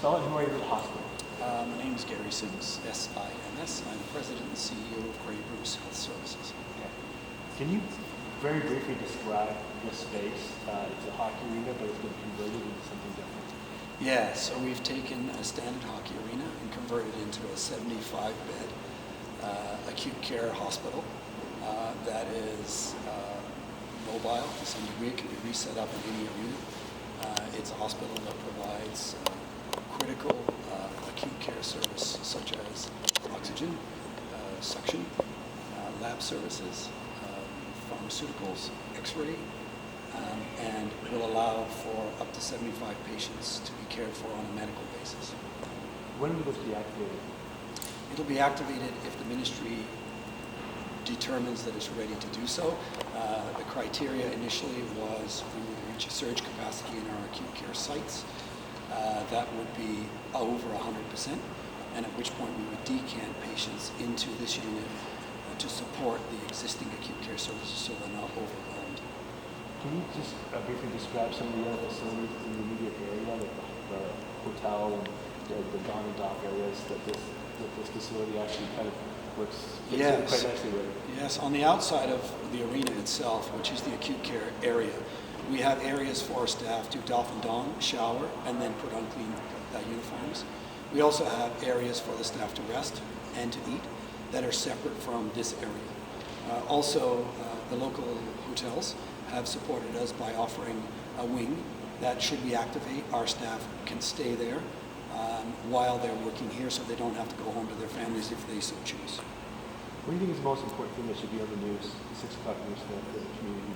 spell it? Who are you at the hospital? My name is Gary Sims, S-I-M-S. I'm President and CEO of Grey Bruce Health Services. Okay. Can you very briefly describe this space? It's a hockey arena, but it's been converted into something different. Yeah, so we've taken a standard hockey arena and converted it into a 75-bed acute care hospital that is mobile to some degree. It can be reset up in any arena. It's a hospital that provides critical acute care service such as oxygen, suction, lab services, pharmaceuticals, x-ray, and will allow for up to 75 patients to be cared for on a medical basis. When will this be activated? It'll be activated if the ministry determines that it's ready to do so. The criteria initially was we would reach a surge capacity in our acute care sites. That would be over 100%, and at which point we would decant patients into this unit to support the existing acute care services so they're not overwhelmed. Can you just briefly describe some of the other facilities in the immediate area, like the hotel and the Don and Dock areas that this facility actually kind of works quite nicely with? Yes, on the outside of the arena itself, which is the acute care area, we have areas for our staff to doff and don, shower, and then put on clean uniforms. We also have areas for the staff to rest and to eat that are separate from this area. Also, the local hotels have supported us by offering a wing that, should we activate, our staff can stay there while they're working here, so they don't have to go home to their families if they so choose. What do you think is the most important thing that should be on the news, the 6 o'clock news for the community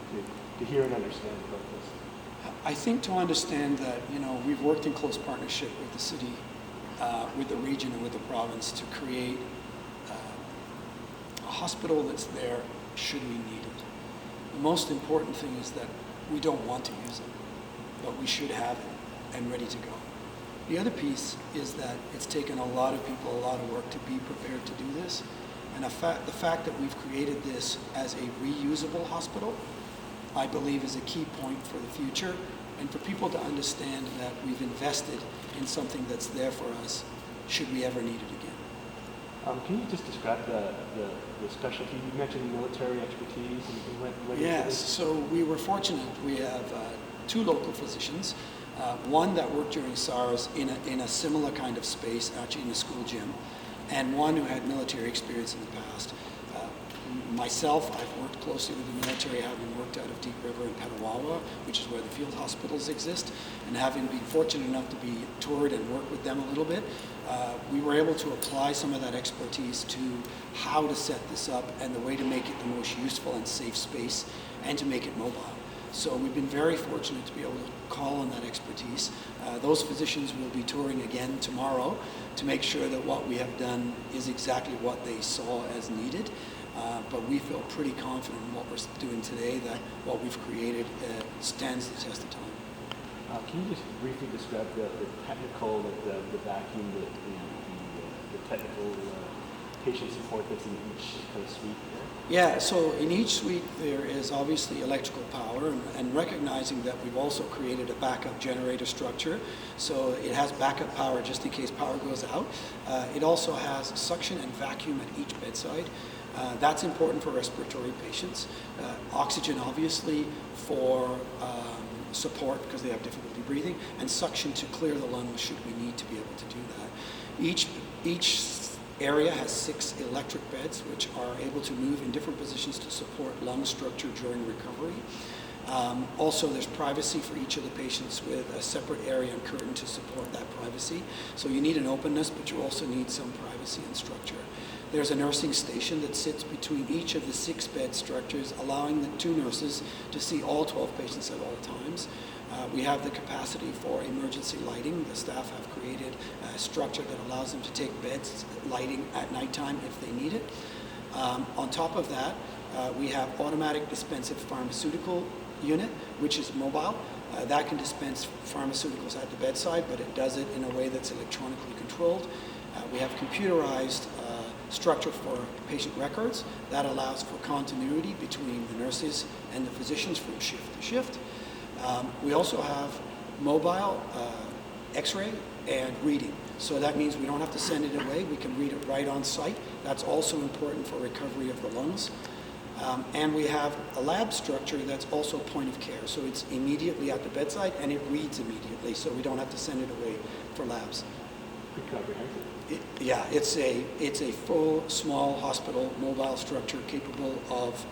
to hear and understand about this? I think to understand that, we've worked in close partnership with the city, with the region, and with the province to create a hospital that's there should we need it. The most important thing is that we don't want to use it, but we should have it and ready to go. The other piece is that it's taken a lot of people, a lot of work to be prepared to do this. And the fact that we've created this as a reusable hospital, I believe, is a key point for the future, and for people to understand that we've invested in something that's there for us should we ever need it again. Can you just describe the specialty? You mentioned military expertise and what Yes, so we were fortunate. We have 2 local physicians, one that worked during SARS in a similar kind of space, actually in a school gym, and one who had military experience in the past. Myself, I've worked closely with the military, having worked out of Deep River and Petawawa, which is where the field hospitals exist, and having been fortunate enough to be toured and work with them a little bit, we were able to apply some of that expertise to how to set this up and the way to make it the most useful and safe space and to make it mobile. So we've been very fortunate to be able to call on that expertise. Those physicians will be touring again tomorrow to make sure that what we have done is exactly what they saw as needed. But we feel pretty confident in what we're doing today, that what we've created stands the test of time. Can you just briefly describe the technical, the vacuum, the technical patient support that's in each kind of suite here? Yeah, so in each suite there is obviously electrical power, and recognizing that we've also created a backup generator structure, so it has backup power just in case power goes out. It also has suction and vacuum at each bedside. That's important for respiratory patients. Oxygen, obviously, for support because they have difficulty breathing, and suction to clear the lungs should we need to be able to do that. Each area has 6 electric beds which are able to move in different positions to support lung structure during recovery. Also, there's privacy for each of the patients with a separate area and curtain to support that privacy. So you need an openness, but you also need some privacy and structure. There's a nursing station that sits between each of the 6-bed structures, allowing the 2 nurses to see all 12 patients at all times. We have the capacity for emergency lighting. The staff have created a structure that allows them to take beds lighting at nighttime if they need it. On top of that, we have automatic dispensive pharmaceutical unit, which is mobile. That can dispense pharmaceuticals at the bedside, but it does it in a way that's electronically controlled. We have computerized structure for patient records that allows for continuity between the nurses and the physicians from shift to shift. We also have mobile x-ray and reading. So that means we don't have to send it away. We can read it right on site. That's also important for recovery of the lungs. And we have a lab structure that's also point of care. So it's immediately at the bedside and it reads immediately. So we don't have to send it away for labs. Pretty comprehensive. Yeah, it's a full, small hospital mobile structure capable of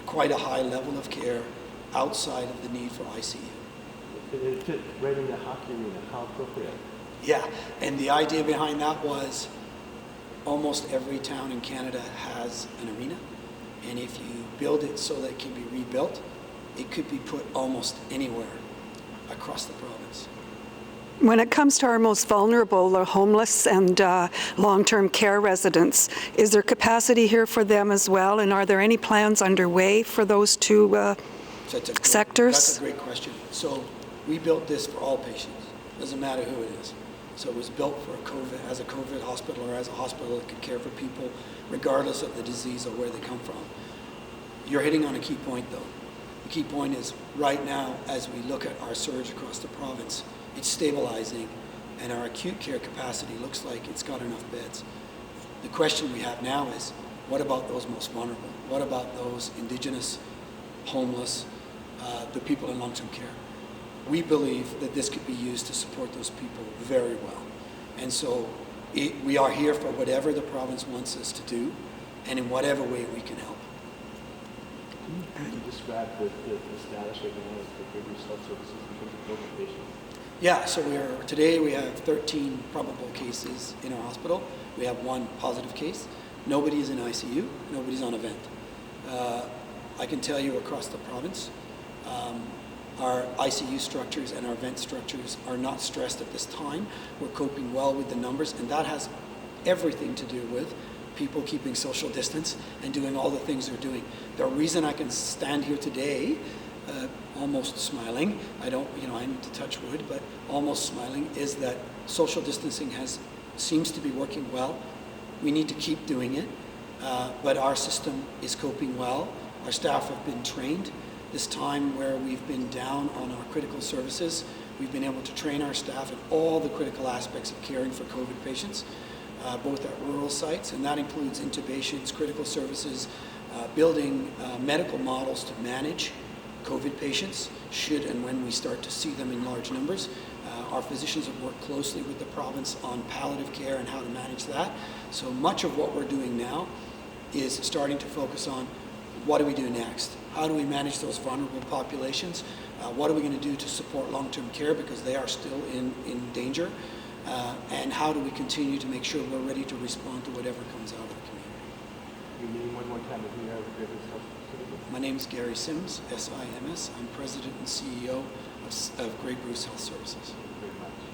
quite a high level of care outside of the need for ICU. It fit right in the hockey arena. How appropriate. Yeah, and the idea behind that was almost every town in Canada has an arena, and if you build it so that it can be rebuilt, it could be put almost anywhere across the province. When it comes to our most vulnerable, the homeless and long-term care residents, is there capacity here for them as well, and are there any plans underway for those two sectors? That's a great question. So we built this for all patients, doesn't matter who it is. So it was built for as a COVID hospital or as a hospital that could care for people regardless of the disease or where they come from. You're hitting on a key point though. The key point is right now, as we look at our surge across the province, it's stabilizing and our acute care capacity looks like it's got enough beds. The question we have now is, what about those most vulnerable? What about those Indigenous, homeless, the people in long-term care? We believe that this could be used to support those people very well. And so we are here for whatever the province wants us to do and in whatever way we can help. Can you describe the status right now of the Grey Bruce Health Services in terms of COVID patients? Yeah, so today we have 13 probable cases in our hospital. We have 1 positive case. Nobody is in ICU, nobody's on a vent. I can tell you across the province, our ICU structures and our vent structures are not stressed at this time. We're coping well with the numbers, and that has everything to do with people keeping social distance and doing all the things they're doing. The reason I can stand here today, almost smiling, I need to touch wood, but almost smiling, is that social distancing seems to be working well. We need to keep doing it, but our system is coping well. Our staff have been trained. This time where we've been down on our critical services, we've been able to train our staff in all the critical aspects of caring for COVID patients, both at rural sites, and that includes intubations, critical services, building medical models to manage COVID patients should and when we start to see them in large numbers. Our physicians have worked closely with the province on palliative care and how to manage that. So much of what we're doing now is starting to focus on what do we do next? How do we manage those vulnerable populations? What are we going to do to support long-term care because they are still in danger? And how do we continue to make sure we're ready to respond to whatever comes out of the community? Your name one more time, if you have a Grey Bruce Health Services. My name is Gary Sims, SIMS. I'm President and CEO of Grey Bruce Health Services.